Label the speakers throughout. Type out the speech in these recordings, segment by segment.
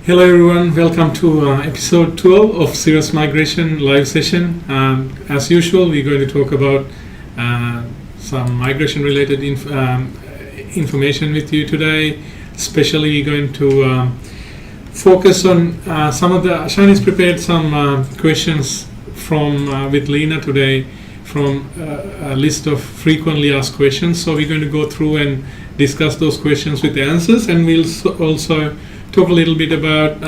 Speaker 1: Hello everyone, welcome to episode 12 of Sirus Migration live session. As usual, we're going to talk about some migration related information with you today. Especially we're going to focus on some of the, Shani's prepared some questions from with Lena today from a list of frequently asked questions. So we're going to go through and discuss those questions with the answers, and we'll also talk a little bit about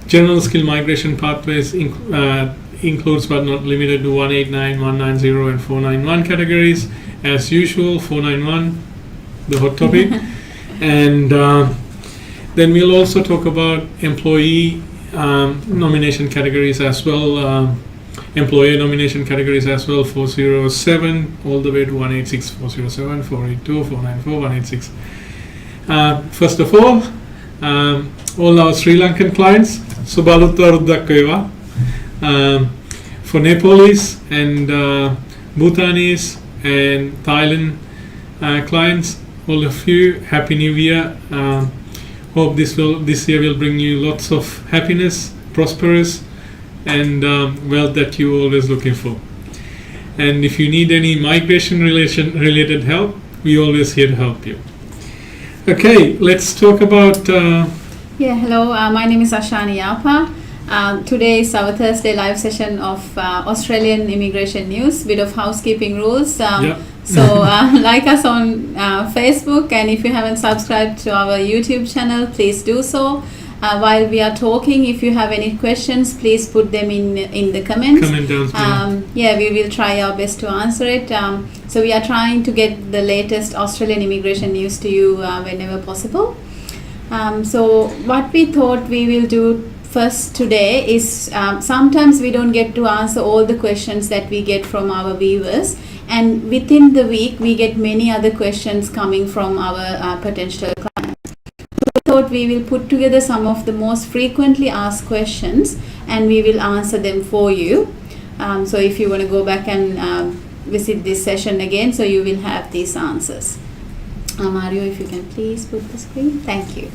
Speaker 1: general skill migration pathways, includes but not limited to 189, 190 and 491 categories. As usual, 491, the hot topic. And then we'll also talk about employee nomination categories as well, employer nomination categories as well, 407 all the way to 186, 407, 482, 494, 186. First of all our Sri Lankan clients, Subalutta for Nepalese and Bhutanese and Thailand clients, all of you, Happy New Year. Hope this year will bring you lots of happiness, prosperous, and wealth that you're always looking for. And if you need any migration related help, we're always here to help you. Okay, let's talk about...
Speaker 2: Hello, my name is Ashani Yapa. Today is our Thursday live session of Australian immigration news, bit of housekeeping rules. So like us on Facebook, and if you haven't subscribed to our YouTube channel, please do so. While we are talking, if you have any questions, please put them in the comments.
Speaker 1: Comment down below.
Speaker 2: We will try our best to answer it. So we are trying to get the latest Australian immigration news to you whenever possible. So what we thought we will do first today is sometimes we don't get to answer all the questions that we get from our viewers, and within the week we get many other questions coming from our potential clients. Thought we will put together some of the most frequently asked questions and we will answer them for you. So if you want to go back and visit this session again, so you will have these answers. Mario, if you can please put the screen. Thank you.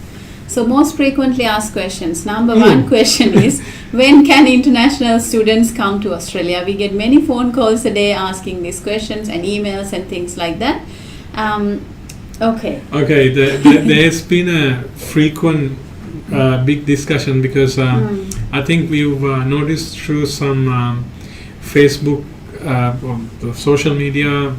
Speaker 2: So most frequently asked questions. Number one question is, when can international students come to Australia? We get many phone calls a day asking these questions and emails and things like that. Okay,
Speaker 1: there's been a frequent big discussion because I think we've noticed through some Facebook or social media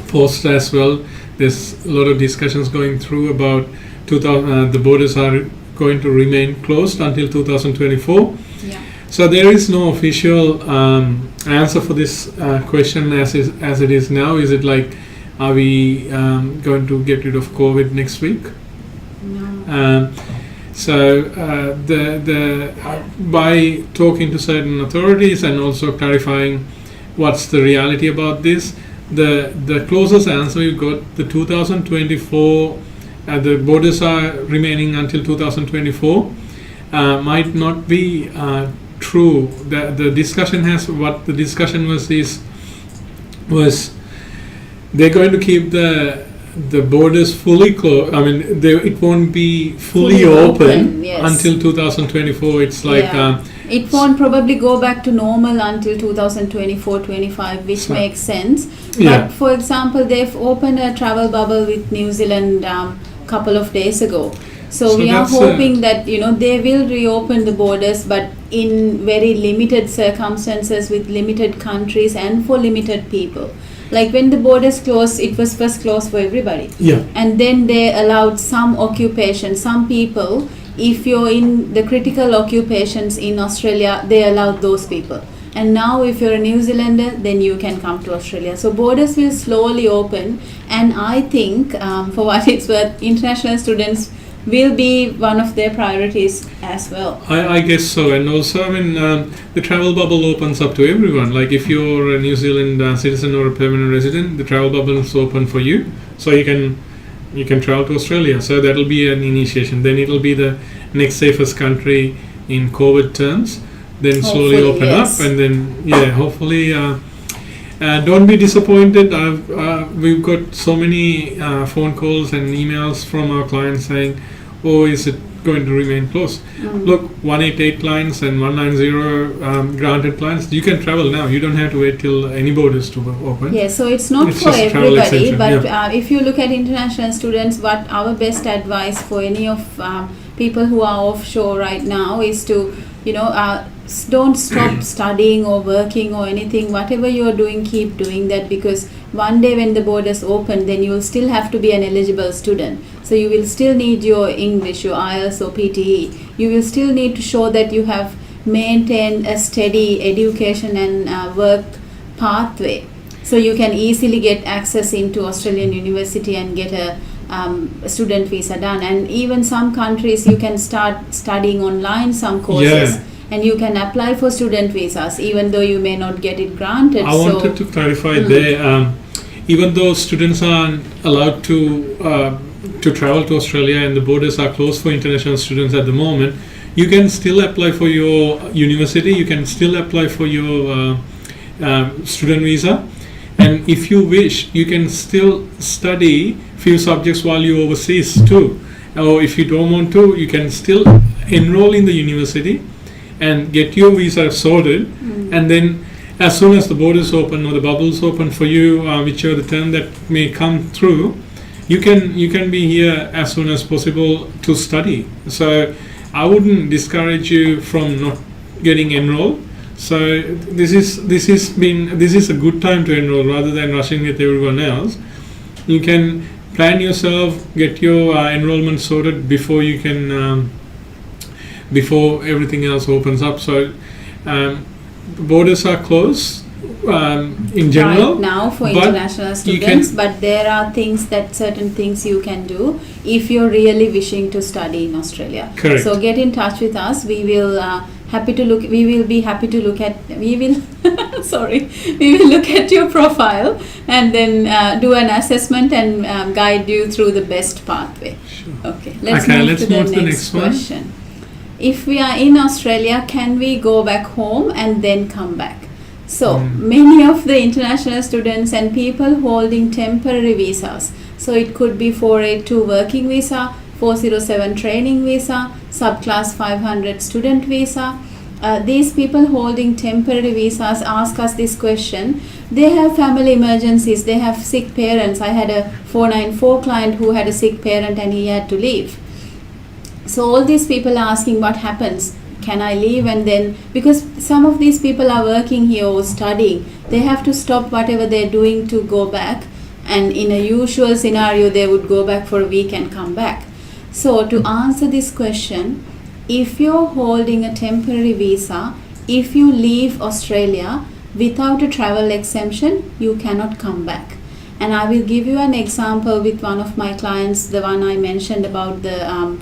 Speaker 1: posts as well, there's a lot of discussions going through about the borders are going to remain closed until 2024. So there is no official answer for this question as it is now. Is it like, are we going to get rid of COVID next week?
Speaker 2: No.
Speaker 1: By talking to certain authorities and also clarifying what's the reality about this, the closest answer we got, the 2024, the borders are remaining until 2024, might not be true. The discussion was they're going to keep the borders fully closed. I mean, it won't be fully open
Speaker 2: yes,
Speaker 1: until 2024. It's like
Speaker 2: it won't probably go back to normal until 2024-25, which makes sense. But for example, they've opened a travel bubble with New Zealand couple of days ago. So we are hoping that they will reopen the borders, but in very limited circumstances with limited countries and for limited people. Like when the borders closed, it was first closed for everybody. And then they allowed some occupation, some people, if you're in the critical occupations in Australia, they allowed those people. And now if you're a New Zealander, then you can come to Australia. So borders will slowly open, and I think for what it's worth, international students will be one of their priorities as well.
Speaker 1: I guess so. And also, I mean, the travel bubble opens up to everyone. Like if you're a New Zealand citizen or a permanent resident, the travel bubble is open for you. So you can travel to Australia. So that'll be an initiation. Then it'll be the next safest country in COVID terms. Then slowly open up, and then hopefully don't be disappointed. We've got so many phone calls and emails from our clients saying, oh, is it going to remain closed. Look, 188 clients and 190 granted clients, you can travel now. You don't have to wait till any borders to open.
Speaker 2: Yeah, so it's not
Speaker 1: It's
Speaker 2: for
Speaker 1: just a travel
Speaker 2: everybody,
Speaker 1: extension,
Speaker 2: but if you look at international students, what our best advice for any of people who are offshore right now is to, don't stop studying or working or anything. Whatever you're doing, keep doing that, because one day when the borders open, then you will still have to be an eligible student. So you will still need your English, your IELTS or PTE. You will still need to show that you have maintained a steady education and work pathway. So you can easily get access into Australian university and get a student visa done. And even some countries you can start studying online some courses.
Speaker 1: Yeah.
Speaker 2: And you can apply for student visas even though you may not get it granted.
Speaker 1: I wanted to clarify there, even though students aren't allowed to travel to Australia and the borders are closed for international students at the moment, you can still apply for your university, you can still apply for your student visa, and if you wish, you can still study few subjects while you're overseas too. Or if you don't want to, you can still enroll in the university and get your visa sorted, and then as soon as the borders open or the bubbles open for you, whichever the term that may come through, you can be here as soon as possible to study. So I wouldn't discourage you from not getting enrolled. So this is a good time to enroll rather than rushing with everyone else. You can plan yourself, get your enrollment sorted before you can. Before everything else opens up. So borders are closed in general.
Speaker 2: Right now for international students, but there are certain things you can do if you're really wishing to study in Australia.
Speaker 1: Correct.
Speaker 2: So get in touch with us. We will be happy to look at your profile and then do an assessment and guide you through the best pathway.
Speaker 1: Sure.
Speaker 2: Okay, let's move to the next question. If we are in Australia, can we go back home and then come back? So many of the international students and people holding temporary visas, so it could be 482 working visa, 407 training visa, subclass 500 student visa. These people holding temporary visas ask us this question. They have family emergencies, they have sick parents. I had a 494 client who had a sick parent and he had to leave. So all these people are asking what happens, can I leave? And then, because some of these people are working here or studying, they have to stop whatever they're doing to go back, and in a usual scenario they would go back for a week and come back. So to answer this question, if you're holding a temporary visa, if you leave Australia without a travel exemption, you cannot come back. And I will give you an example with one of my clients, the one I mentioned about the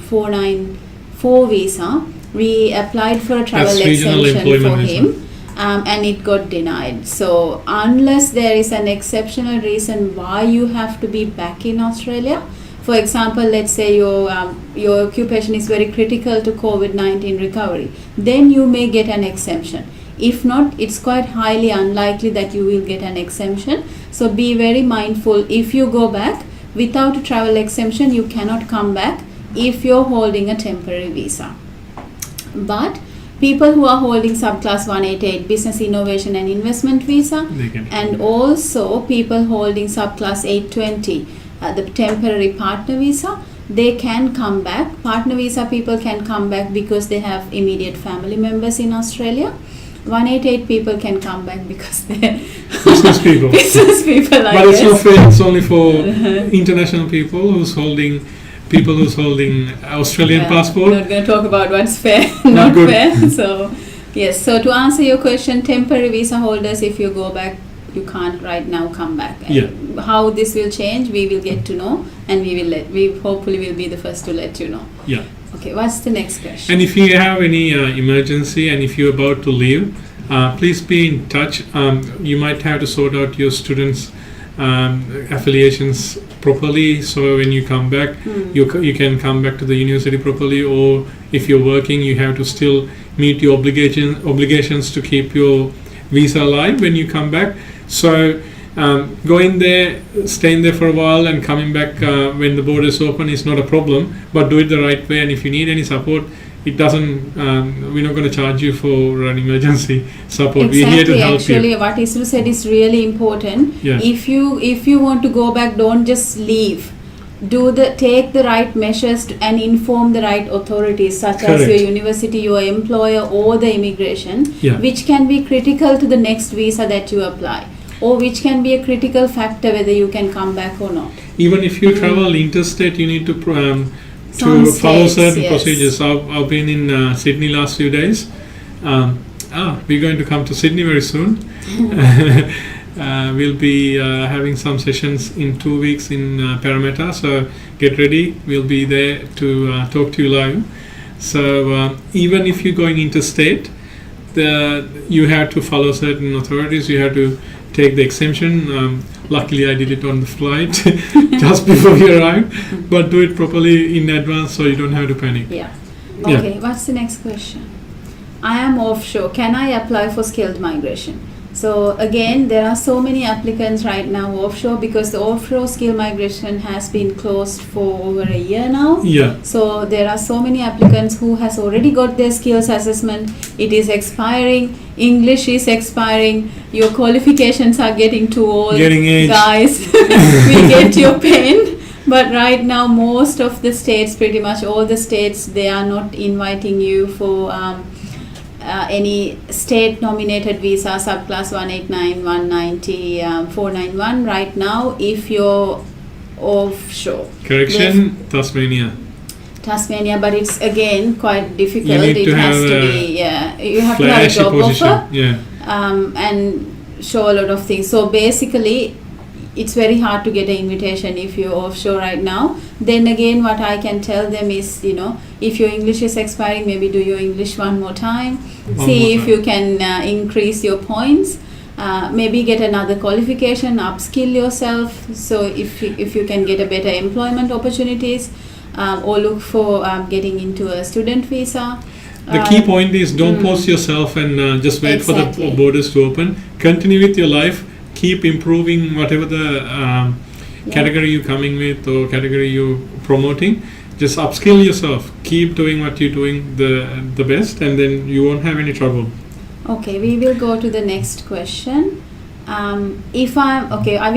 Speaker 2: 494 visa. We applied for a travel exemption for him and it got denied. So unless there is an exceptional reason why you have to be back in Australia, for example, let's say your occupation is very critical to COVID-19 recovery, then you may get an exemption. If not, it's quite highly unlikely that you will get an exemption. So be very mindful. If you go back without a travel exemption, you cannot come back if you're holding a temporary visa. But people who are holding subclass 188 business innovation and investment visa, and also people holding subclass 820 the temporary partner visa, they can come back. Partner visa people can come back because they have immediate family members in Australia. 188 people can come back because they're
Speaker 1: business people.
Speaker 2: Business people, I
Speaker 1: but
Speaker 2: guess.
Speaker 1: It's not fair. It's only for international people who's holding Australian passport.
Speaker 2: We're not going to talk about what's fair, not fair. So yes. So to answer your question, temporary visa holders, if you go back, you can't right now come back. And how this will change, we will get to know, and we hopefully will be the first to let you know.
Speaker 1: Yeah.
Speaker 2: Okay, what's the next question?
Speaker 1: And if you have any emergency and if you're about to leave, please be in touch. You might have to sort out your students' affiliations properly, so when you come back, you can come back to the university properly. Or if you're working, you have to still meet your obligations to keep your visa alive when you come back. So going there, staying there for a while and coming back when the borders open is not a problem, but do it the right way. And if you need any support, it doesn't, we're not going to charge you for an emergency support.
Speaker 2: Exactly.
Speaker 1: We're here to help
Speaker 2: Actually,
Speaker 1: you.
Speaker 2: what Isru said is really important.
Speaker 1: Yeah.
Speaker 2: If you want to go back, don't just leave. Take the right measures and inform the right authorities, such as
Speaker 1: Correct.
Speaker 2: your university, your employer, or the immigration,
Speaker 1: Yeah.
Speaker 2: which can be critical to the next visa that you apply, or which can be a critical factor whether you can come back or not.
Speaker 1: Even if you travel interstate, you need to
Speaker 2: Some
Speaker 1: follow
Speaker 2: states,
Speaker 1: certain
Speaker 2: yes.
Speaker 1: procedures. I've been in Sydney last few days. We're going to come to Sydney very soon. We'll be having some sessions in 2 weeks in Parramatta, so get ready. We'll be there to talk to you live. So even if you're going interstate, you have to follow certain authorities. You have to take the exemption. Luckily, I did it on the flight just before we arrived, but do it properly in advance so you don't have to panic.
Speaker 2: Yeah.
Speaker 1: Yeah.
Speaker 2: Okay, what's the next question? I am offshore. Can I apply for skilled migration? So again, there are so many applicants right now offshore because the offshore skill migration has been closed for over a year now.
Speaker 1: Yeah.
Speaker 2: So there are so many applicants who has already got their skills assessment. It is expiring. English is expiring. Your qualifications are getting too old.
Speaker 1: Getting aged.
Speaker 2: Guys, we get your pain. But right now, most of the states, pretty much all the states, they are not inviting you for any state nominated visa subclass 189, 190, 491 right now if you're offshore.
Speaker 1: Correction, Tasmania.
Speaker 2: Tasmania, but it's again quite difficult.
Speaker 1: You need
Speaker 2: It
Speaker 1: to
Speaker 2: has
Speaker 1: have
Speaker 2: to
Speaker 1: a
Speaker 2: be, you have to have a
Speaker 1: Flashy
Speaker 2: job
Speaker 1: position.
Speaker 2: offer
Speaker 1: Yeah.
Speaker 2: and show a lot of things. So basically, it's very hard to get an invitation if you're offshore right now. Then again, what I can tell them is, if your English is expiring, maybe do your English one more time. See if you can increase your points. Maybe get another qualification, upskill yourself. So if you can get a better employment opportunities, or look for getting into a student visa.
Speaker 1: The key point is don't post yourself and just wait for
Speaker 2: Exactly.
Speaker 1: the borders to open. Continue with your life. Keep improving whatever the category you're coming with or category you're promoting. Just upskill yourself. Keep doing what you're doing the best, and then you won't have any trouble.
Speaker 2: Okay, we will go to the next question. We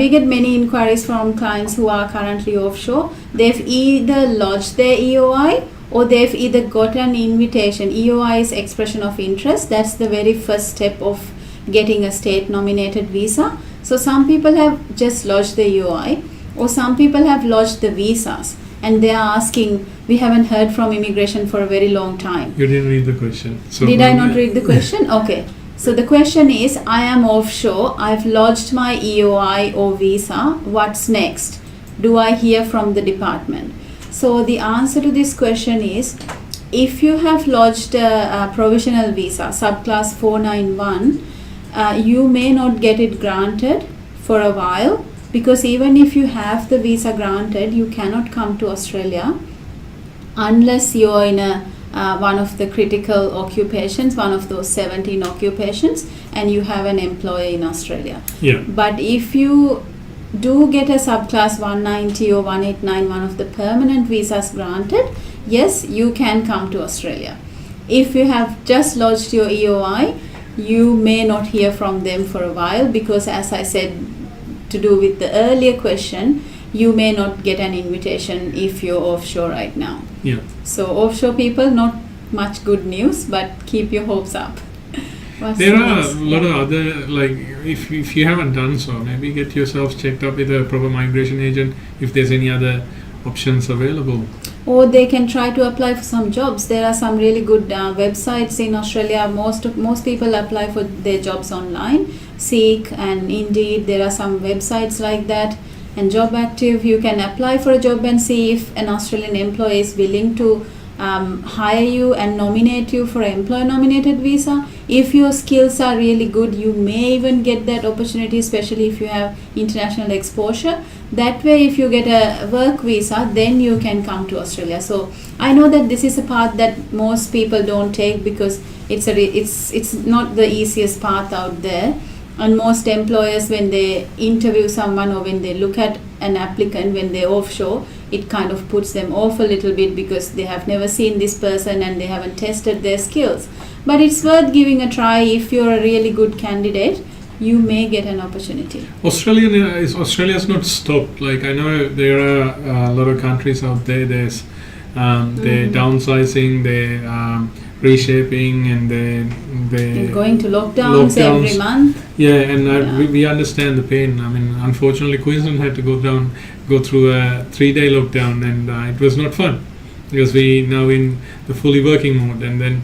Speaker 2: get many inquiries from clients who are currently offshore. They've either lodged their EOI or they've either got an invitation. EOI is expression of interest. That's the very first step of getting a state nominated visa. So some people have just lodged the EOI, or some people have lodged the visas, and they are asking, we haven't heard from immigration for a very long time.
Speaker 1: You didn't read the question. So
Speaker 2: Did I not read the question? Okay. So the question is, I am offshore, I've lodged my EOI or visa, what's next? Do I hear from the department? So the answer to this question is, if you have lodged a provisional visa, subclass 491, you may not get it granted for a while, because even if you have the visa granted, you cannot come to Australia unless you're in one of the critical occupations, one of those 17 occupations, and you have an employer in Australia.
Speaker 1: Yeah.
Speaker 2: But if you do get a subclass 190 or 189, one of the permanent visas granted, yes, you can come to Australia. If you have just lodged your EOI, you may not hear from them for a while, because as I said, to do with the earlier question, you may not get an invitation if you're offshore right now.
Speaker 1: Yeah.
Speaker 2: So offshore people, not much good news, but keep your hopes up. What's
Speaker 1: There
Speaker 2: the
Speaker 1: are a
Speaker 2: next?
Speaker 1: lot of other, like, if you haven't done so, maybe get yourself checked up with a proper migration agent if there's any other options available.
Speaker 2: Or they can try to apply for some jobs. There are some really good websites in Australia. Most people apply for their jobs online. Seek and Indeed, there are some websites like that. And Job Active, you can apply for a job and see if an Australian employer is willing to hire you and nominate you for an employer nominated visa. If your skills are really good, you may even get that opportunity, especially if you have international exposure. That way, if you get a work visa, then you can come to Australia. So I know that this is a path that most people don't take, because it's not the easiest path out there. And most employers, when they interview someone or when they look at an applicant, when they're offshore, it kind of puts them off a little bit because they have never seen this person and they haven't tested their skills. But it's worth giving a try. If you're a really good candidate, you may get an opportunity.
Speaker 1: Australia's not stopped. Like, I know there are a lot of countries out there. They're downsizing, they're reshaping, and they're
Speaker 2: going to lockdowns every month.
Speaker 1: Yeah, and we understand the pain. I mean, unfortunately, Queensland had to go through a 3-day lockdown, and it was not fun because we now in the fully working mode. And then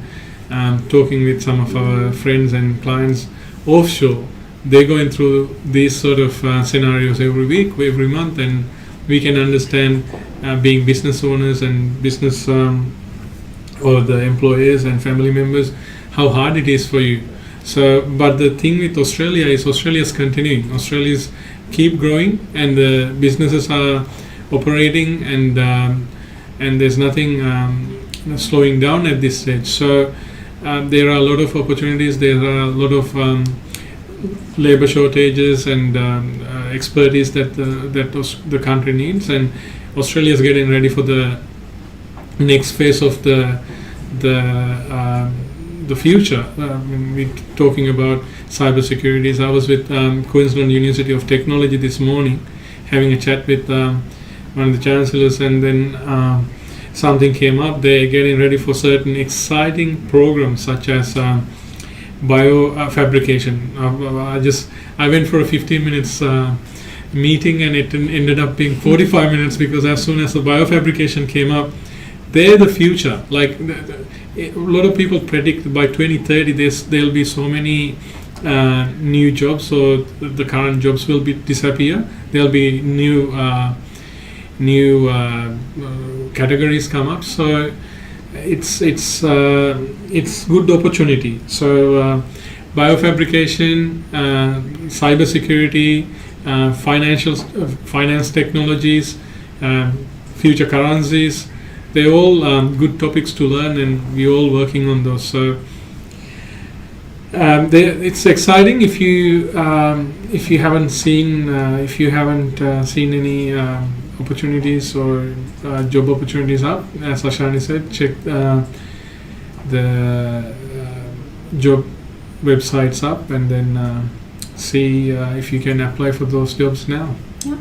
Speaker 1: talking with some of our friends and clients offshore, they're going through these sort of scenarios every week, every month, and we can understand being business owners and business or the employees and family members how hard it is for you. So, but the thing with Australia is Australia's continuing. Australia's keep growing, and the businesses are operating, and there's nothing slowing down at this stage. So there are a lot of opportunities. There are a lot of labor shortages and expertise that the country needs, and Australia is getting ready for the next phase of the future. We're talking about cybersecurity. I was with Queensland University of Technology this morning, having a chat with one of the chancellors, and then something came up. They're getting ready for certain exciting programs such as biofabrication. I went for a 15 minutes meeting, and it ended up being 45 minutes because as soon as the biofabrication came up, they're the future. Like a lot of people predict by 2030 there'll be so many new jobs, so the current jobs will disappear. There'll be new categories come up. So it's good opportunity. So biofabrication, cybersecurity, finance technologies, future currencies, they're all good topics to learn, and we're all working on those. So it's exciting. If you haven't seen any opportunities or job opportunities up, as Ashani said, check the job websites up, and then see if you can apply for those jobs now.
Speaker 2: Yeah.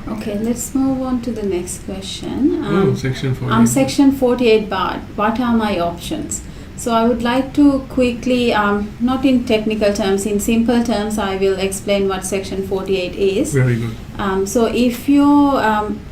Speaker 2: Okay, let's move on to the next question.
Speaker 1: Section 48.
Speaker 2: Section 48 BARD. What are my options? So I would like to quickly, not in technical terms, in simple terms, I will explain what Section 48 is.
Speaker 1: Very good.
Speaker 2: So if you're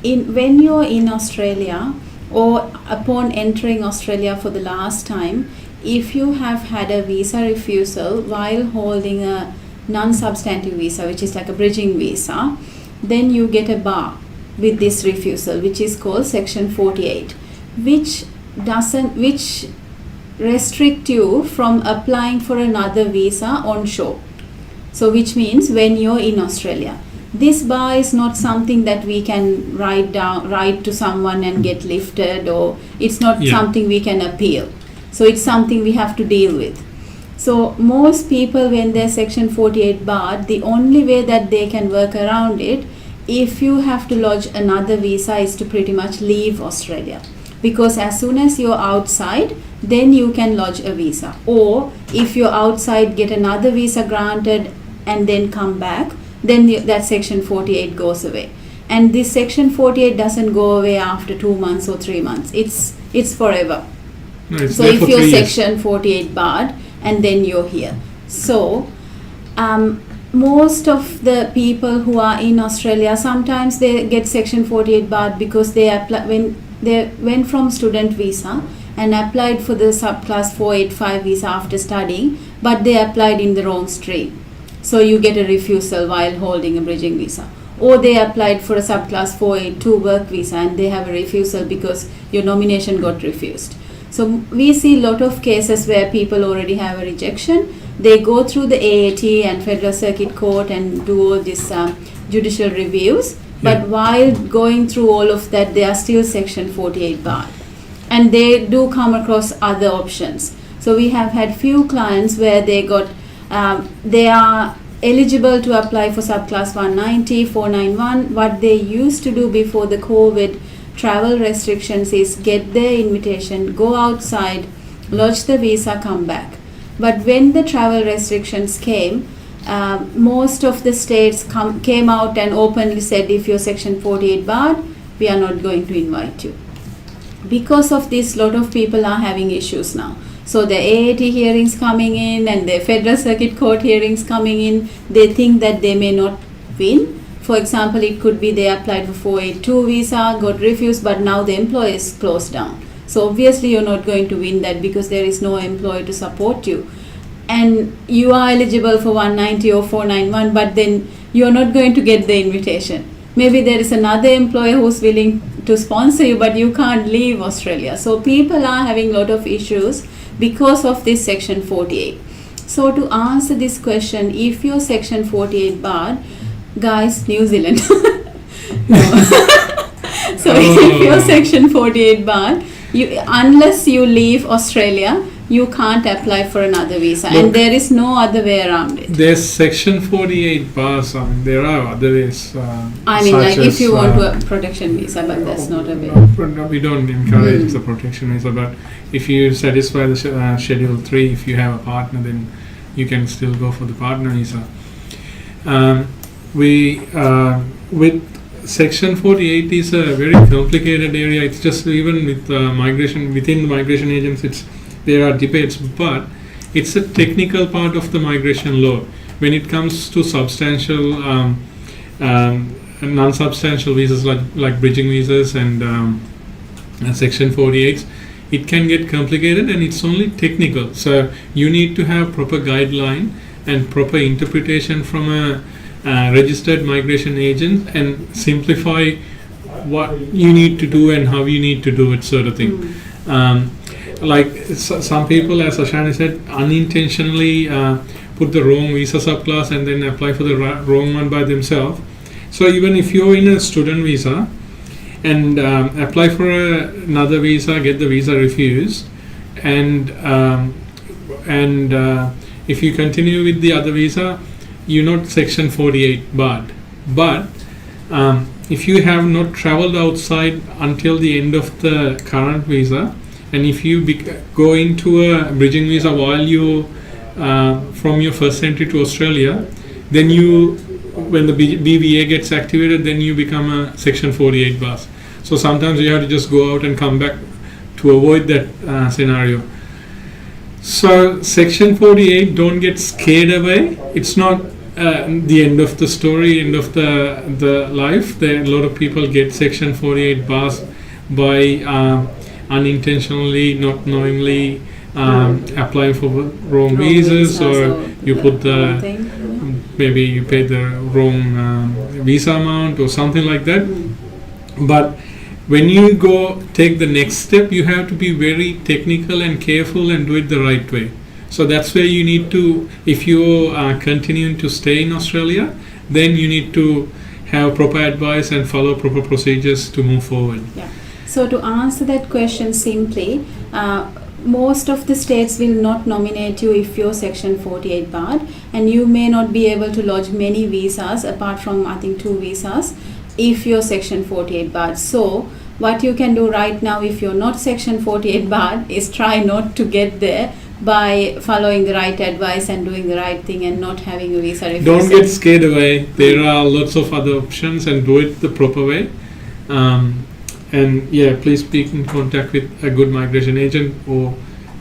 Speaker 2: when you're in Australia, or upon entering Australia for the last time, if you have had a visa refusal while holding a non-substantive visa, which is like a bridging visa, then you get a bar with this refusal, which is called Section 48, which restrict you from applying for another visa onshore. So which means when you're in Australia, this bar is not something that we can write to someone and get lifted, or it's not something we can appeal. So it's something we have to deal with. So most people, when they're Section 48 barred, the only way that they can work around it, if you have to lodge another visa, is to pretty much leave Australia. Because as soon as you're outside, then you can lodge a visa. Or if you're outside, get another visa granted and then come back, then that Section 48 goes away. And this Section 48 doesn't go away after 2 months or 3 months. It's forever.
Speaker 1: No,
Speaker 2: so if you're Section 48 barred, and then you're here. So most of the people who are in Australia, sometimes they get Section 48 barred because they when they went from student visa and applied for the subclass 485 visa after studying, but they applied in the wrong stream. So you get a refusal while holding a bridging visa. Or they applied for a subclass 482 work visa and they have a refusal because your nomination got refused. So we see a lot of cases where people already have a rejection. They go through the AAT and Federal Circuit Court and do all these judicial reviews. But while going through all of that, they are still Section 48 barred. And they do come across other options. So we have had few clients where they got, they are eligible to apply for subclass 190, 491. What they used to do before the COVID travel restrictions is get their invitation, go outside, lodge the visa, come back. But when the travel restrictions came, most of the states came out and openly said, if you're section 48 barred, we are not going to invite you. Because of this, lot of people are having issues now. So the AAT hearings coming in and the Federal Circuit Court hearings coming in, they think that they may not win. For example, it could be they applied for 482 visa, got refused, but now the employer is closed down. So obviously you're not going to win that because there is no employer to support you. And you are eligible for 190 or 491, but then you're not going to get the invitation. Maybe there is another employer who's willing to sponsor you, but you can't leave Australia. So people are having a lot of issues because of this section 48. So to answer this question, if you're section 48 barred, guys, New Zealand. So if you're section 48 barred, unless you leave Australia, you can't apply for another visa. Look, and there is no other way around it.
Speaker 1: There's section 48 bars. I mean, there are other ways.
Speaker 2: I mean, like if you want a protection visa, but that's not a way.
Speaker 1: No, we don't encourage the protection visa, but if you satisfy the schedule 3, if you have a partner, then you can still go for the partner visa. With section 48 is a very complicated area. It's just even with migration, within the migration agents, there are debates, but it's a technical part of the migration law. When it comes to substantial non-substantial visas like bridging visas and section 48s, it can get complicated and it's only technical. So you need to have proper guideline and proper interpretation from a registered migration agent and simplify what you need to do and how you need to do it, sort of thing. Some people, as Ashani said, unintentionally put the wrong visa subclass and then apply for the wrong one by themselves. So even if you're in a student visa and apply for another visa, get the visa refused, and if you continue with the other visa, you're not section 48 barred. But if you have not traveled outside until the end of the current visa, and if you go into a bridging visa while you from your first entry to Australia, then when the BVA gets activated, then you become a section 48 bus. So sometimes you have to just go out and come back to avoid that scenario. So section 48, don't get scared away. It's not the end of the story, end of the life. A lot of people get section 48 bars by unintentionally, not knowingly applying for wrong visas, or you put maybe you pay the wrong visa amount or something like that. But when you go take the next step, you have to be very technical and careful and do it the right way. So that's where you need to, if you are continuing to stay in Australia, then you need to have proper advice and follow proper procedures to move forward.
Speaker 2: Yeah. So to answer that question simply, most of the states will not nominate you if you're section 48 barred, and you may not be able to lodge many visas apart from I think 2 visas if you're section 48 barred. So what you can do right now if you're not section 48 barred is try not to get there by following the right advice and doing the right thing and not having a visa refusal.
Speaker 1: Don't get scared away. There are lots of other options, and do it the proper way. And yeah, please be in contact with a good migration agent, or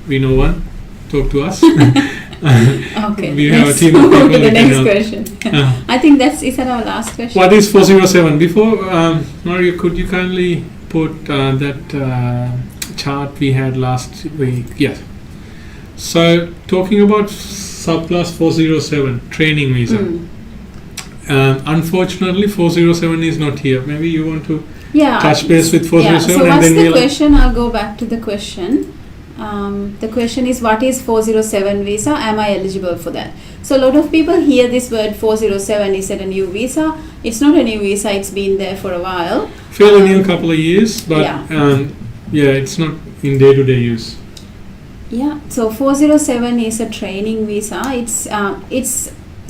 Speaker 1: we know one. Talk to us.
Speaker 2: Okay.
Speaker 1: We have a team of people.
Speaker 2: To the next question. I think is that our last question?
Speaker 1: What is 407? Before, Mario, could you kindly put that chart we had last week? Yes. So talking about subclass 407, training visa. Unfortunately, 407 is not here. Maybe you want to touch base with 407.
Speaker 2: Yeah. So what's the question? I'll go back to the question. The question is, what is 407 visa? Am I eligible for that? So a lot of people hear this word 407. Is it a new visa? It's not a new visa. It's been there for a while.
Speaker 1: Fairly new, couple of years, but it's not in day-to-day use.
Speaker 2: Yeah. So 407 is a training visa. It's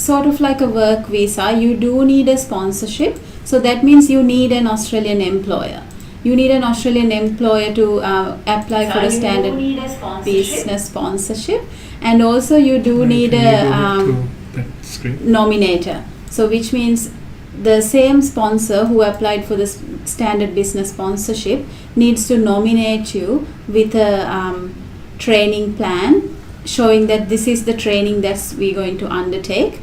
Speaker 2: sort of like a work visa, you do need a sponsorship. So that means you need an Australian employer. You need an Australian employer to apply for a standard business sponsorship, and also you do need a nominator. So which means the same sponsor who applied for the standard business sponsorship needs to nominate you with a training plan showing that this is the training that we're going to undertake.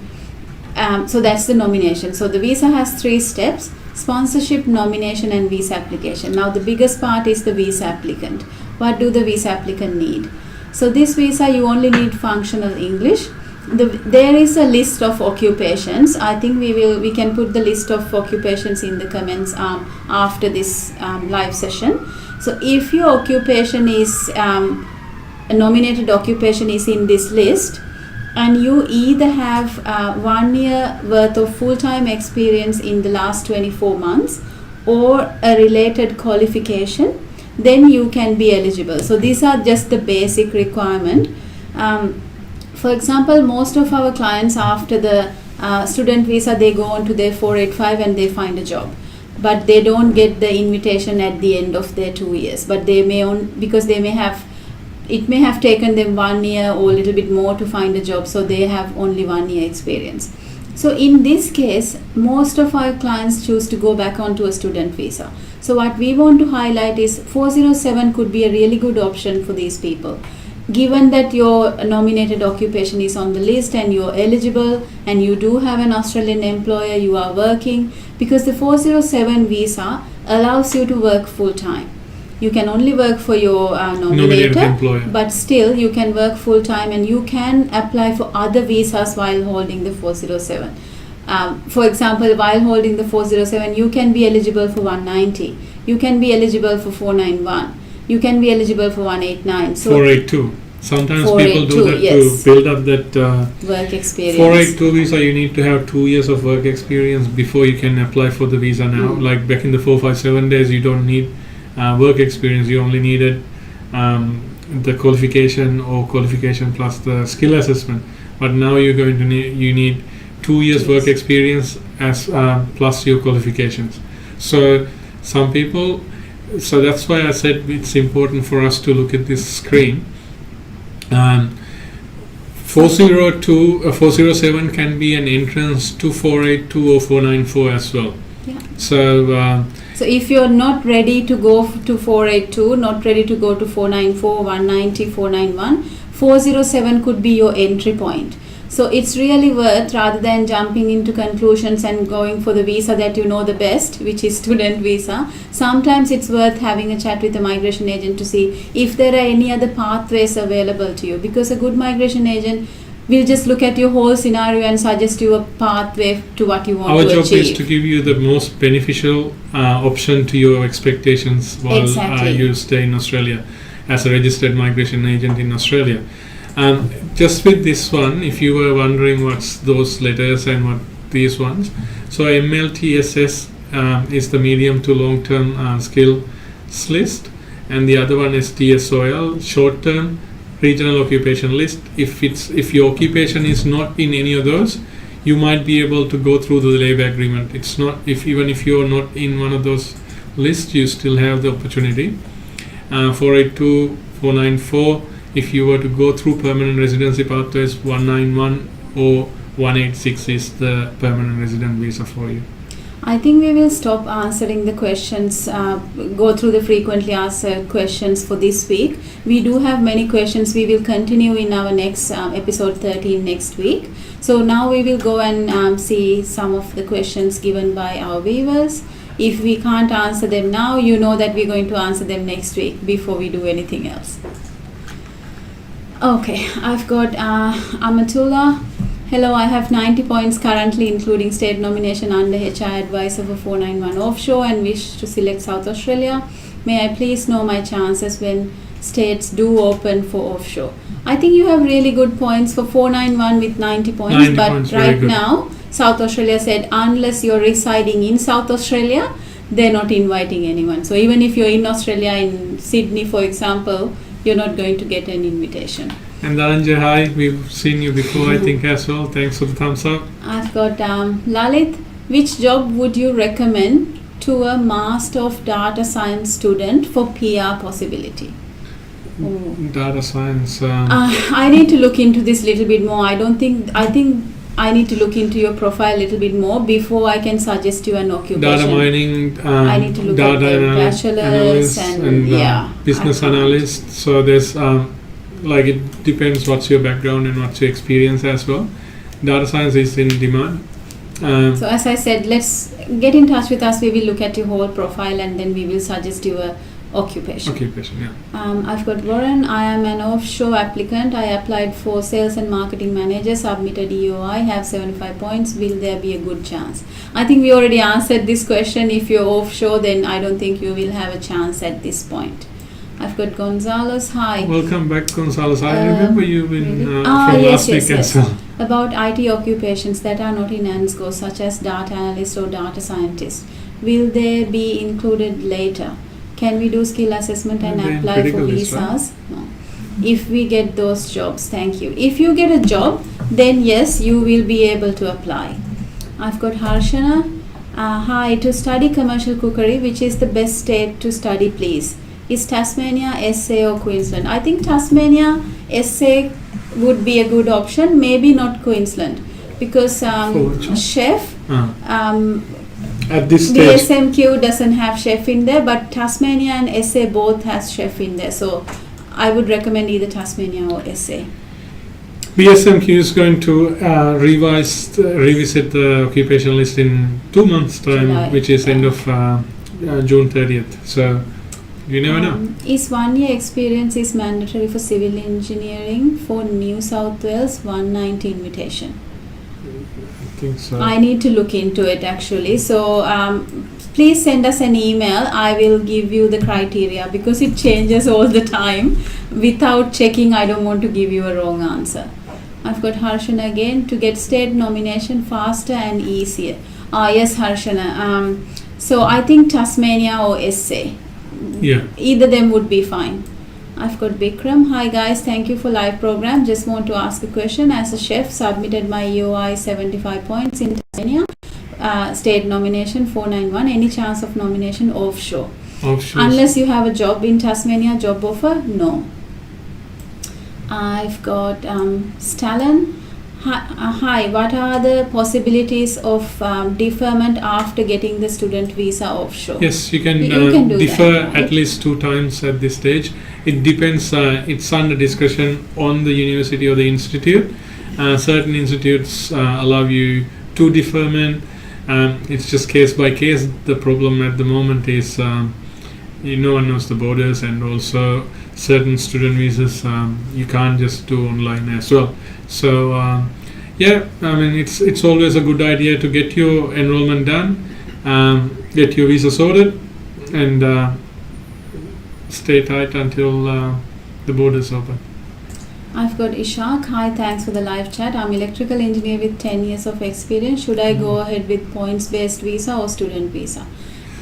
Speaker 2: So that's the nomination. So the visa has 3 steps: sponsorship, nomination, and visa application. Now the biggest part is the visa applicant. What do the visa applicant need? So this visa, you only need functional English. There is a list of occupations. I think we can put the list of occupations in the comments after this live session. So if your occupation is a nominated occupation is in this list, and you either have 1 year worth of full-time experience in the last 24 months or a related qualification, then you can be eligible. So these are just the basic requirement. For example, most of our clients after the student visa, they go on to their 485 and they find a job, but they don't get the invitation at the end of their 2 years. But they may because they may have, it may have taken them 1 year or a little bit more to find a job, so they have only 1 year experience. So in this case, most of our clients choose to go back onto a student visa. So what we want to highlight is 407 could be a really good option for these people. Given that your nominated occupation is on the list and you're eligible and you do have an Australian employer, you are working, because the 407 visa allows you to work full time. You can only work for your nominator, but still you can work full time and you can apply for other visas while holding the 407. For example, while holding the 407, you can be eligible for 190. You can be eligible for 491. You can be eligible for 189. So
Speaker 1: 482. Sometimes people do that to build up that
Speaker 2: work experience.
Speaker 1: 482 visa, you need to have 2 years of work experience before you can apply for the visa now. Like back in the 457 days, you don't need work experience. You only needed the qualification or qualification plus the skill assessment. But now you're going to need 2 years work experience as plus your qualifications. So some people. So that's why I said it's important for us to look at this screen. 407 can be an entrance to 482 or 494 as well.
Speaker 2: Yeah.
Speaker 1: So
Speaker 2: if you're not ready to go to 482, not ready to go to 494, 190, 491, 407 could be your entry point. So it's really worth, rather than jumping into conclusions and going for the visa that you know the best, which is student visa, sometimes it's worth having a chat with a migration agent to see if there are any other pathways available to you, because a good migration agent will just look at your whole scenario and suggest you a pathway to what you want to achieve.
Speaker 1: Our job is to give you the most beneficial option to your expectations while you stay in Australia as a registered migration agent in Australia. Just with this one, if you were wondering what's those letters and what these ones, so MLTSS is the medium to long-term skills list, and the other one is TSOL, short-term regional occupation list. If your occupation is not in any of those, you might be able to go through the labour agreement. It's not, even if you're not in one of those lists, you still have the opportunity. 482, 494. If you were to go through permanent residency pathways, 191 or 186 is the permanent resident visa for you.
Speaker 2: I think we will stop answering the questions, go through the frequently asked questions for this week. We do have many questions. We will continue in our next episode 13 next week. So now we will go and see some of the questions given by our viewers. If we can't answer them now, you know that we're going to answer them next week before we do anything else. Okay, I've got Amatullah. Hello, I have 90 points currently, including state nomination under HR advisor for 491 offshore, and wish to select South Australia. May I please know my chances when states do open for offshore? I think you have really good points for 491 with 90 points, but right now South Australia said unless you're residing in South Australia, they're not inviting anyone. So even if you're in Australia, in Sydney for example, you're not going to get an invitation.
Speaker 1: And Dhananjay, hi. We've seen you before, I think, as well. Thanks for the thumbs up.
Speaker 2: I've got Lalit. Which job would you recommend to a Master of Data Science student for PR possibility? Oh.
Speaker 1: Data science.
Speaker 2: I need to look into this a little bit more. I think I need to look into your profile a little bit more before I can suggest you an occupation.
Speaker 1: Data mining,
Speaker 2: I need to look at the bachelor's and
Speaker 1: business analyst. So there's it depends what's your background and what's your experience as well. Data science is in demand.
Speaker 2: So as I said, let's get in touch with us. We will look at your whole profile and then we will suggest you a occupation.
Speaker 1: Yeah.
Speaker 2: I've got Warren. I am an offshore applicant. I applied for sales and marketing manager, submitted EOI, have 75 points. Will there be a good chance? I think we already answered this question. If you're offshore, then I don't think you will have a chance at this point. I've got Gonzalez. Hi.
Speaker 1: Welcome back, Gonzalez. I remember you from
Speaker 2: yes,
Speaker 1: last week as well.
Speaker 2: About IT occupations that are not in ANSCO, such as data analyst or data scientist, will they be included later? Can we do skill assessment and apply for visas? Right? No. If we get those jobs, thank you. If you get a job, then yes, you will be able to apply. I've got Harshana. Hi, to study commercial cookery, which is the best state to study, please? Is Tasmania, SA or Queensland? I think Tasmania, SA would be a good option, maybe not Queensland, because chef,
Speaker 1: at this
Speaker 2: the
Speaker 1: stage,
Speaker 2: SMQ doesn't have chef in there, but Tasmania and SA both has chef in there, so I would recommend either Tasmania or SA.
Speaker 1: BSMQ is going to revisit the occupation list in 2 months' time, July, which is end of June 30th. So you never know.
Speaker 2: Is 1 year experience is mandatory for civil engineering for New South Wales 190 invitation?
Speaker 1: I think so.
Speaker 2: I need to look into it actually. So please send us an email. I will give you the criteria because it changes all the time. Without checking, I don't want to give you a wrong answer. I've got Harshana again. To get state nomination faster and easier. Yes, Harshana. So I think Tasmania or SA.
Speaker 1: Yeah.
Speaker 2: Either them would be fine. I've got Bikram. Hi guys, thank you for live program. Just want to ask a question. As a chef, submitted my EOI 75 points in Tasmania. State nomination 491. Any chance of nomination offshore? Unless you have a job in Tasmania, job offer? No. I've got Stalin. Hi, what are the possibilities of deferment after getting the student visa offshore?
Speaker 1: Yes, you can defer that, right? At least 2 times at this stage. It depends, it's under discussion on the university or the institute. Certain institutes allow you 2 deferment. It's just case by case. The problem at the moment is no one knows the borders, and also certain student visas you can't just do online as well. So I mean it's always a good idea to get your enrollment done, get your visa sorted, and stay tight until the borders open.
Speaker 2: I've got Ishaq. Hi, thanks for the live chat. I'm electrical engineer with 10 years of experience. Should I go ahead with points-based visa or student visa?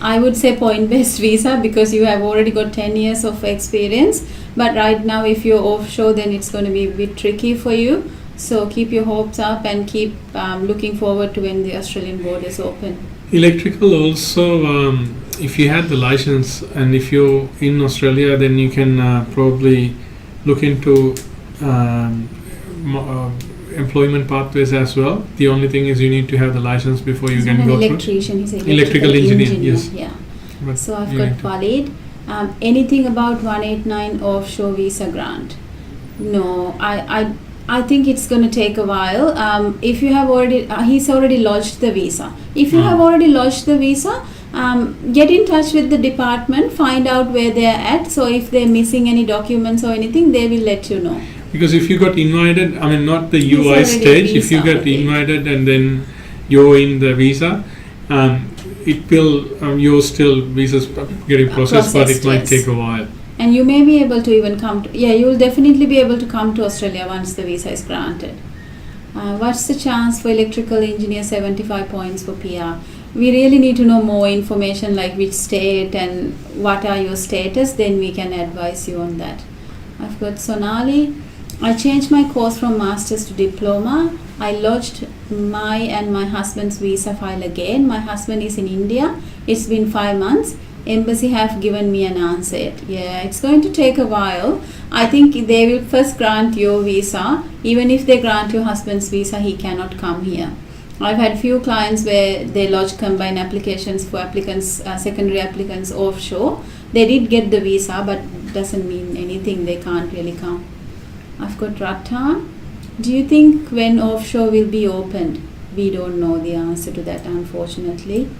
Speaker 2: I would say point-based visa because you have already got 10 years of experience. But right now, if you're offshore, then it's going to be a bit tricky for you. So keep your hopes up and keep looking forward to when the Australian borders open.
Speaker 1: Electrical also, if you had the license and if you're in Australia, then you can probably look into employment pathways as well. The only thing is you need to have the license before you can go
Speaker 2: electrician, he's an
Speaker 1: electrical engineer. Yes.
Speaker 2: Yeah. But so I've got Walid. Anything about 189 offshore visa grant? No, I think it's going to take a while. If you have already, he's already lodged the visa. If you have already lodged the visa, get in touch with the department, find out where they're at. So if they're missing any documents or anything, they will let you know.
Speaker 1: Because if you got invited, I mean not the UI stage, if you get invited and then you're in the visa, it will, your still visas getting processed, but it might take a while.
Speaker 2: And you may be able to even come to, you will definitely be able to come to Australia once the visa is granted. What's the chance for electrical engineer 75 points for PR? We really need to know more information like which state and what are your status, then we can advise you on that. I've got Sonali. I changed my course from master's to diploma. I lodged my and my husband's visa file again. My husband is in India. It's been 5 months. Embassy have given me an answer yet. Yeah, it's going to take a while. I think they will first grant your visa. Even if they grant your husband's visa, he cannot come here. I've had few clients where they lodge combined applications for applicants, secondary applicants offshore. They did get the visa, but doesn't mean anything. They can't really come. I've got Rattan. Do you think when offshore will be opened? We don't know the answer to that, unfortunately.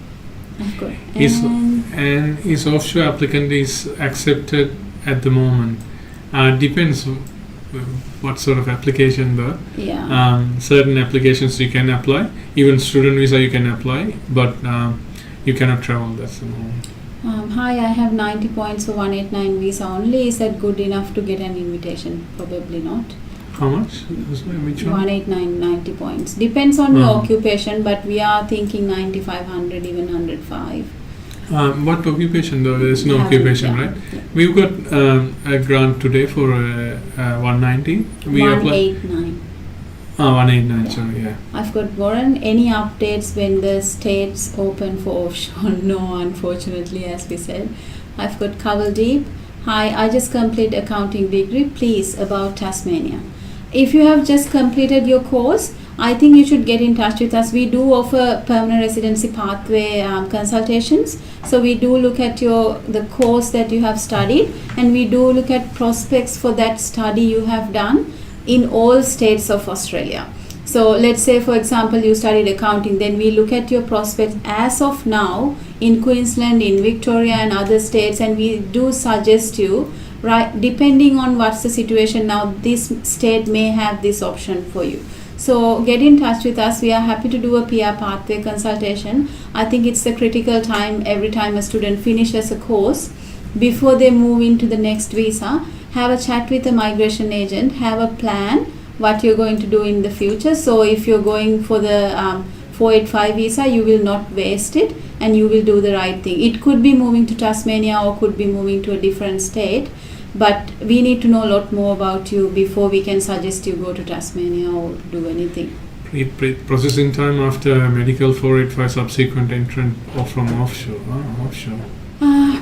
Speaker 2: I've got
Speaker 1: And is offshore applicant is accepted at the moment? Depends what sort of application though.
Speaker 2: Yeah.
Speaker 1: Certain applications you can apply. Even student visa you can apply, but you cannot travel. That's the moment.
Speaker 2: Hi, I have 90 points for 189 visa only. Is that good enough to get an invitation? Probably not.
Speaker 1: How much? Which one?
Speaker 2: 189, 90 points. Depends on your occupation, but we are thinking 9500, even 105.
Speaker 1: What occupation though? There is no
Speaker 2: Haven't,
Speaker 1: occupation,
Speaker 2: yeah.
Speaker 1: right? We've got a grant today for 190. We apply.
Speaker 2: 189.
Speaker 1: 189, sorry, yeah.
Speaker 2: I've got Warren. Any updates when the states open for offshore? No, unfortunately, as we said. I've got Kavaldeep. Hi, I just completed accounting degree. Please, about Tasmania. If you have just completed your course, I think you should get in touch with us. We do offer permanent residency pathway consultations. So we do look at the course that you have studied, and we do look at prospects for that study you have done in all states of Australia. So let's say, for example, you studied accounting, then we look at your prospects as of now in Queensland, in Victoria and other states, and we do suggest you, right, depending on what's the situation now, this state may have this option for you. So get in touch with us. We are happy to do a PR pathway consultation. I think it's a critical time every time a student finishes a course before they move into the next visa. Have a chat with a migration agent, have a plan what you're going to do in the future. So if you're going for the 485 visa, you will not waste it and you will do the right thing. It could be moving to Tasmania or could be moving to a different state, but we need to know a lot more about you before we can suggest you go to Tasmania or do anything.
Speaker 1: Processing time after medical 485 subsequent entrant or from offshore. Offshore.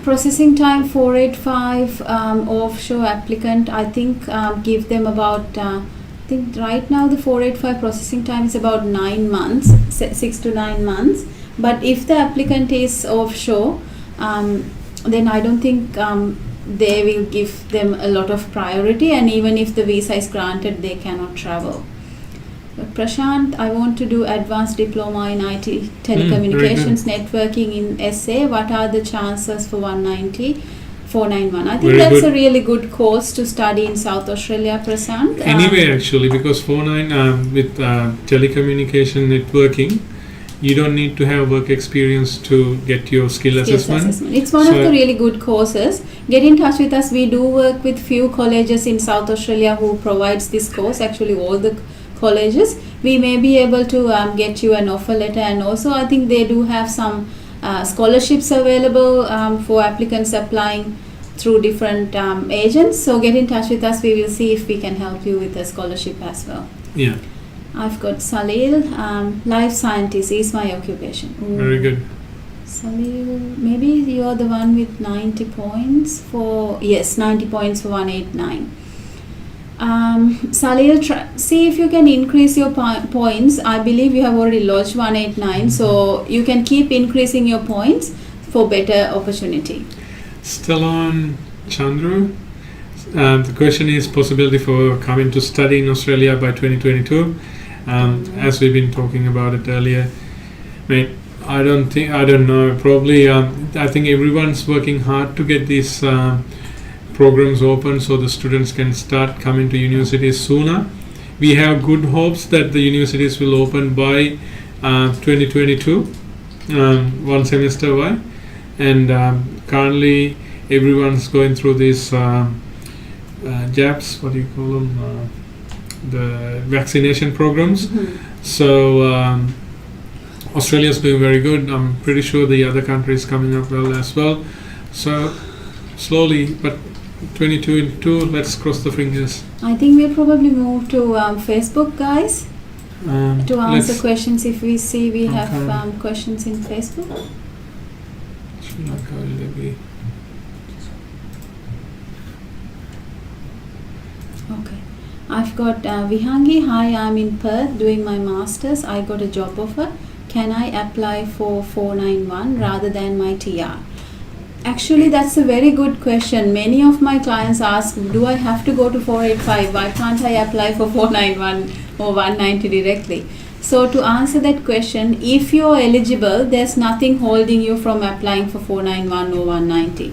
Speaker 2: Processing time 485 offshore applicant, I think give them about I think right now the 485 processing time is about 9 months, 6 to 9 months. But if the applicant is offshore, then I don't think they will give them a lot of priority, and even if the visa is granted, they cannot travel. But Prashant, I want to do advanced diploma in IT telecommunications networking in SA. What are the chances for 190? 491. I think
Speaker 1: Very
Speaker 2: that's
Speaker 1: good.
Speaker 2: a really good course to study in South Australia, Prashant.
Speaker 1: Anyway, actually, because 49 with telecommunication networking, you don't need to have work experience to get your skill assessment.
Speaker 2: It's one of the really good courses. Get in touch with us. We do work with few colleges in South Australia who provides this course. Actually, all the colleges. We may be able to get you an offer letter, and also I think they do have some scholarships available for applicants applying through different agents. So get in touch with us. We will see if we can help you with a scholarship as well.
Speaker 1: Yeah.
Speaker 2: I've got Salil. Life scientist is my occupation. Ooh.
Speaker 1: Very good.
Speaker 2: Salil, maybe you're the one with 90 points for, yes, 90 points for 189. Salil, see if you can increase your points. I believe you have already lodged 189, so you can keep increasing your points for better opportunity.
Speaker 1: Stalon Chandru, the question is possibility for coming to study in Australia by 2022. As we've been talking about it earlier, I don't know. Probably, I think everyone's working hard to get these programs open so the students can start coming to universities sooner. We have good hopes that the universities will open by 2022, one semester away, and currently everyone's going through these jabs, what do you call them, the vaccination programs. So Australia's doing very good. I'm pretty sure the other countries coming up well as well. So slowly, but 2022, let's cross the fingers.
Speaker 2: I think we'll probably move to Facebook, guys, to answer
Speaker 1: Let's-
Speaker 2: questions if we see we have
Speaker 1: Okay.
Speaker 2: questions in Facebook.
Speaker 1: Sri Lanka, will there be?
Speaker 2: Okay. I've got Vihangi. Hi, I'm in Perth doing my masters. I got a job offer. Can I apply for 491 rather than my TR? Actually, that's a very good question. Many of my clients ask, do I have to go to 485? Why can't I apply for 491 or 190 directly? So to answer that question, if you're eligible, there's nothing holding you from applying for 491 or 190.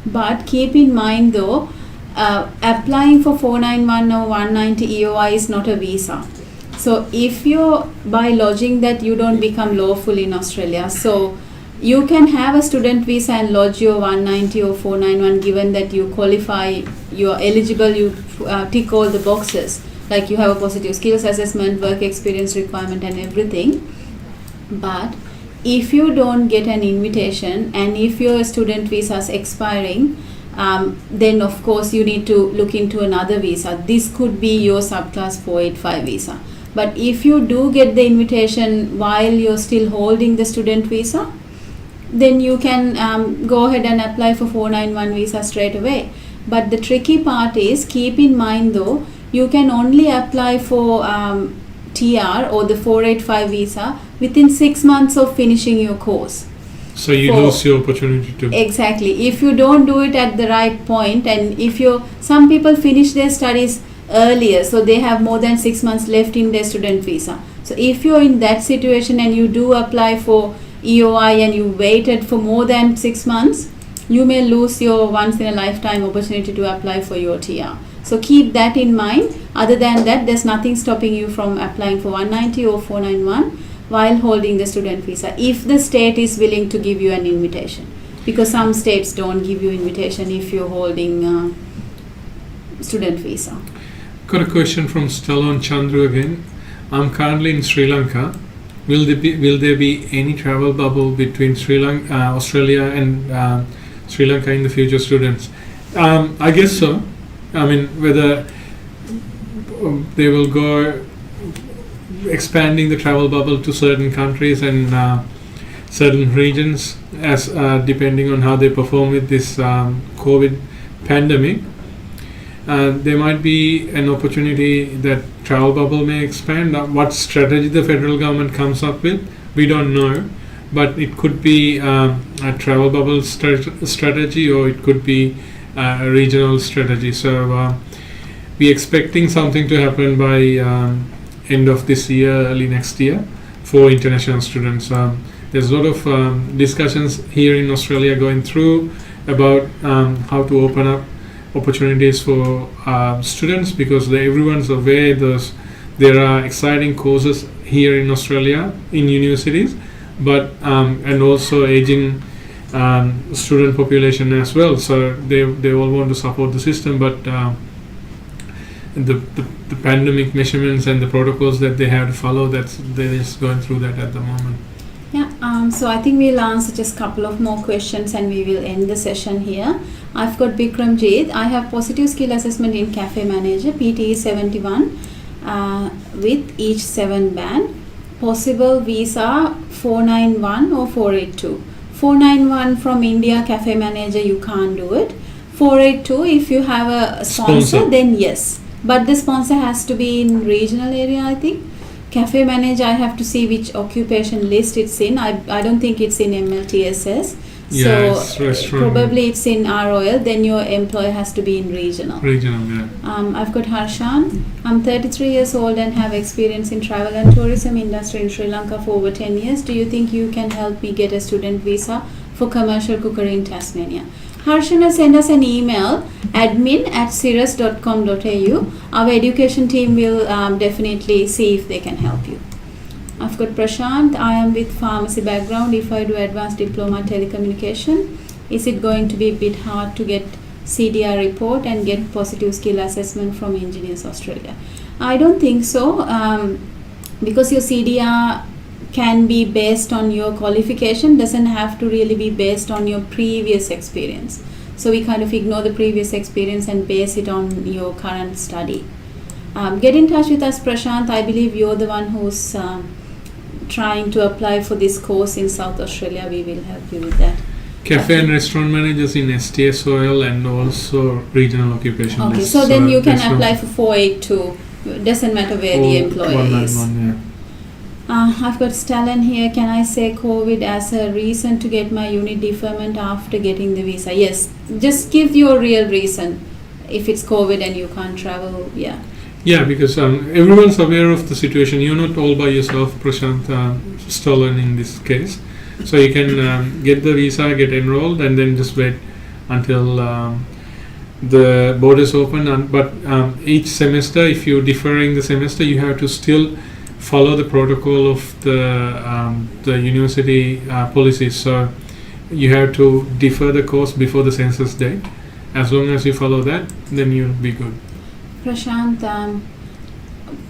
Speaker 2: But keep in mind though, applying for 491 or 190 EOI is not a visa. So if you're by lodging that, you don't become lawful in Australia. So you can have a student visa and lodge your 190 or 491 given that you qualify, you are eligible, you tick all the boxes. Like you have a positive skills assessment, work experience requirement and everything. But if you don't get an invitation and if your student visa is expiring, then of course you need to look into another visa. This could be your subclass 485 visa. But if you do get the invitation while you're still holding the student visa, then you can go ahead and apply for 491 visa straight away. But the tricky part is, keep in mind though, you can only apply for TR or the 485 visa within 6 months of finishing your course.
Speaker 1: So you
Speaker 2: For-
Speaker 1: lose your opportunity to.
Speaker 2: Exactly. If you don't do it at the right point, and if some people finish their studies earlier, so they have more than 6 months left in their student visa. So if you're in that situation and you do apply for EOI and you waited for more than 6 months, you may lose your once in a lifetime opportunity to apply for your TR. So keep that in mind. Other than that, there's nothing stopping you from applying for 190 or 491 while holding the student visa, if the state is willing to give you an invitation. Because some states don't give you invitation if you're holding student visa.
Speaker 1: Got a question from Stallone Chandru again. I'm currently in Sri Lanka. Will there be any travel bubble between Australia and Sri Lanka in the future, students? I guess so. I mean, whether they will go expanding the travel bubble to certain countries and certain regions, as depending on how they perform with this COVID pandemic. There might be an opportunity that travel bubble may expand. What strategy the federal government comes up with, we don't know. But it could be a travel bubble strategy, or it could be a regional strategy. So we're expecting something to happen by end of this year, early next year, for international students. There's a lot of discussions here in Australia going through about how to open up opportunities for students, because everyone's aware there are exciting courses here in Australia in universities, but and also aging student population as well. So they all want to support the system, but the pandemic measurements and the protocols that they have to follow, they're just going through that at the moment.
Speaker 2: Yeah, so I think we'll answer just a couple of more questions and we will end the session here. I've got Bikramjit. I have positive skill assessment in Cafe Manager, PTE 71 with each 7 band. Possible visa 491 or 482. 491 from India, Cafe Manager, you can't do it. 482, if you have a sponsor, then yes. But the sponsor has to be in regional area, I think. Cafe Manager, I have to see which occupation list it's in. I don't think it's in MLTSS.
Speaker 1: Yeah,
Speaker 2: So
Speaker 1: it's restaurant.
Speaker 2: probably it's in ROL, then your employer has to be in regional.
Speaker 1: Regional, yeah.
Speaker 2: I've got Harshan. I'm 33 years old and have experience in travel and tourism industry in Sri Lanka for over 10 years. Do you think you can help me get a student visa for commercial cookery in Tasmania? Harshan has sent us an email, admin@sirus.com.au. Our education team will definitely see if they can help you. I've got Prashant. I am with pharmacy background. If I do advanced diploma telecommunication, is it going to be a bit hard to get CDR report and get positive skill assessment from Engineers Australia? I don't think so, because your CDR can be based on your qualification, doesn't have to really be based on your previous experience. So we kind of ignore the previous experience and base it on your current study. Get in touch with us, Prashant. I believe you're the one who's trying to apply for this course in South Australia. We will help you with that.
Speaker 1: Cafe and restaurant managers in STSOL and also regional occupation.
Speaker 2: Okay,
Speaker 1: lists.
Speaker 2: so then you can
Speaker 1: there's no-
Speaker 2: apply for 482. Doesn't matter where the employee is.
Speaker 1: 191,
Speaker 2: I've got Stalin here. Can I say COVID as a reason to get my unit deferment after getting the visa? Yes, just give your real reason. If it's COVID and you can't travel, yeah.
Speaker 1: Yeah, because everyone's aware of the situation. You're not all by yourself, Prashant Stolen in this case. So you can get the visa, get enrolled, and then just wait until the borders open. But each semester, if you're deferring the semester, you have to still follow the protocol of the university policies. So you have to defer the course before the census date. As long as you follow that, then you'll be good.
Speaker 2: Prashant,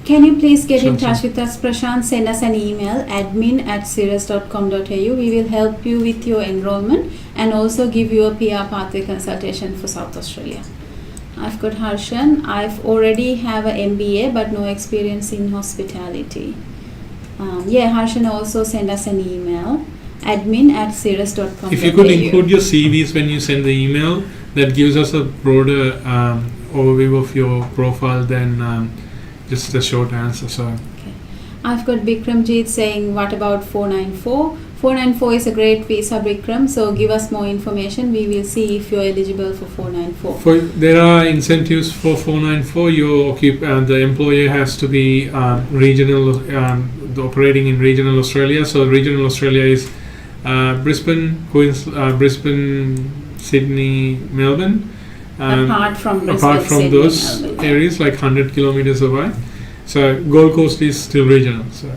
Speaker 2: can you please get in
Speaker 1: Sure.
Speaker 2: touch with us? Prashant, send us an email, admin@sirus.com.au. We will help you with your enrollment and also give you a PR pathway consultation for South Australia. I've got Harshan. I've already have a MBA but no experience in hospitality. Harshan also send us an email, admin@sirus.com.au.
Speaker 1: If you could include your CVs when you send the email, that gives us a broader overview of your profile than just a short answer. So
Speaker 2: I've got Bikramjeet saying, what about 494? 494 is a great visa, Bikram. So give us more information. We will see if you're eligible for 494.
Speaker 1: There are incentives for 494. The employer has to be regional, operating in regional Australia. So regional Australia is Brisbane, Brisbane, Sydney, Melbourne.
Speaker 2: Apart from
Speaker 1: those
Speaker 2: Melbourne,
Speaker 1: areas, like 100 kilometers away. So Gold Coast is still regional. So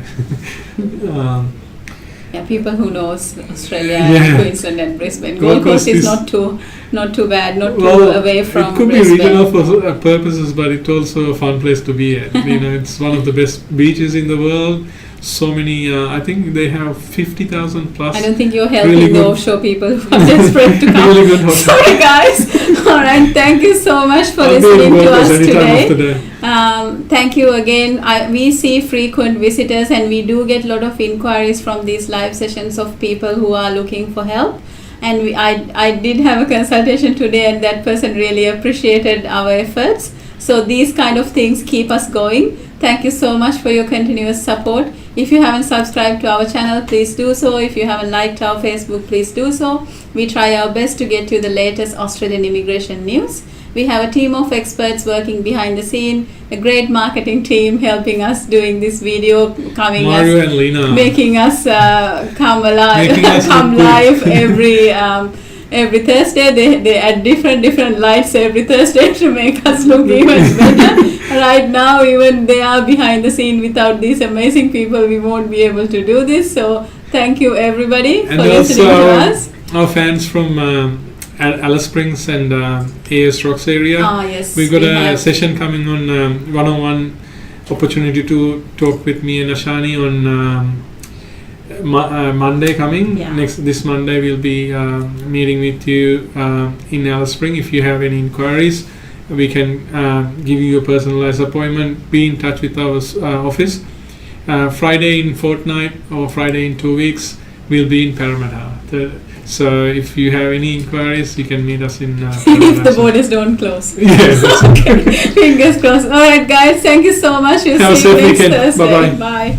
Speaker 2: people who knows Australia,
Speaker 1: Yeah.
Speaker 2: Queensland and Brisbane. Gold Coast is not too bad, not too away from
Speaker 1: it could
Speaker 2: Brisbane.
Speaker 1: be regional for purposes, but it's also a fun place to be at. It's one of the best beaches in the world. So many, I think they have 50,000 plus.
Speaker 2: I don't think you're helping
Speaker 1: really
Speaker 2: the
Speaker 1: good-
Speaker 2: offshore people who are desperate to come.
Speaker 1: Really good hotel.
Speaker 2: Sorry guys. Alright, thank you so much for
Speaker 1: I'll be in
Speaker 2: listening to
Speaker 1: Gold
Speaker 2: us
Speaker 1: Coast any time of the
Speaker 2: today.
Speaker 1: day.
Speaker 2: Thank you again. We see frequent visitors and we do get a lot of inquiries from these live sessions of people who are looking for help. And I did have a consultation today and that person really appreciated our efforts. So these kind of things keep us going. Thank you so much for your continuous support. If you haven't subscribed to our channel, please do so. If you haven't liked our Facebook, please do so. We try our best to get you the latest Australian immigration news. We have a team of experts working behind the scene, a great marketing team helping us doing this video,
Speaker 1: Mario and Lena.
Speaker 2: making us come alive,
Speaker 1: Making us
Speaker 2: come
Speaker 1: look good.
Speaker 2: live every Thursday. They add different lights every Thursday to make us look even better. Right now, even they are behind the scene. Without these amazing people, we won't be able to do this. So thank you everybody for
Speaker 1: And
Speaker 2: listening
Speaker 1: also
Speaker 2: to us.
Speaker 1: our fans from Alice Springs and AEST Rocks area.
Speaker 2: Yes,
Speaker 1: We've got
Speaker 2: we
Speaker 1: a
Speaker 2: have.
Speaker 1: session coming on one-on-one opportunity to talk with me and Ashani on Monday coming.
Speaker 2: Yeah.
Speaker 1: This Monday we'll be meeting with you in Alice Springs. If you have any inquiries, we can give you a personalized appointment. Be in touch with our office. Friday in fortnight or Friday in 2 weeks we'll be in Parramatta. So if you have any inquiries, you can meet us in
Speaker 2: If the borders don't close.
Speaker 1: Yes.
Speaker 2: Okay. Fingers crossed. Alright guys, thank you so much. We'll
Speaker 1: Have a
Speaker 2: see you
Speaker 1: safe
Speaker 2: next
Speaker 1: weekend.
Speaker 2: Thursday.
Speaker 1: Bye-bye.
Speaker 2: Bye.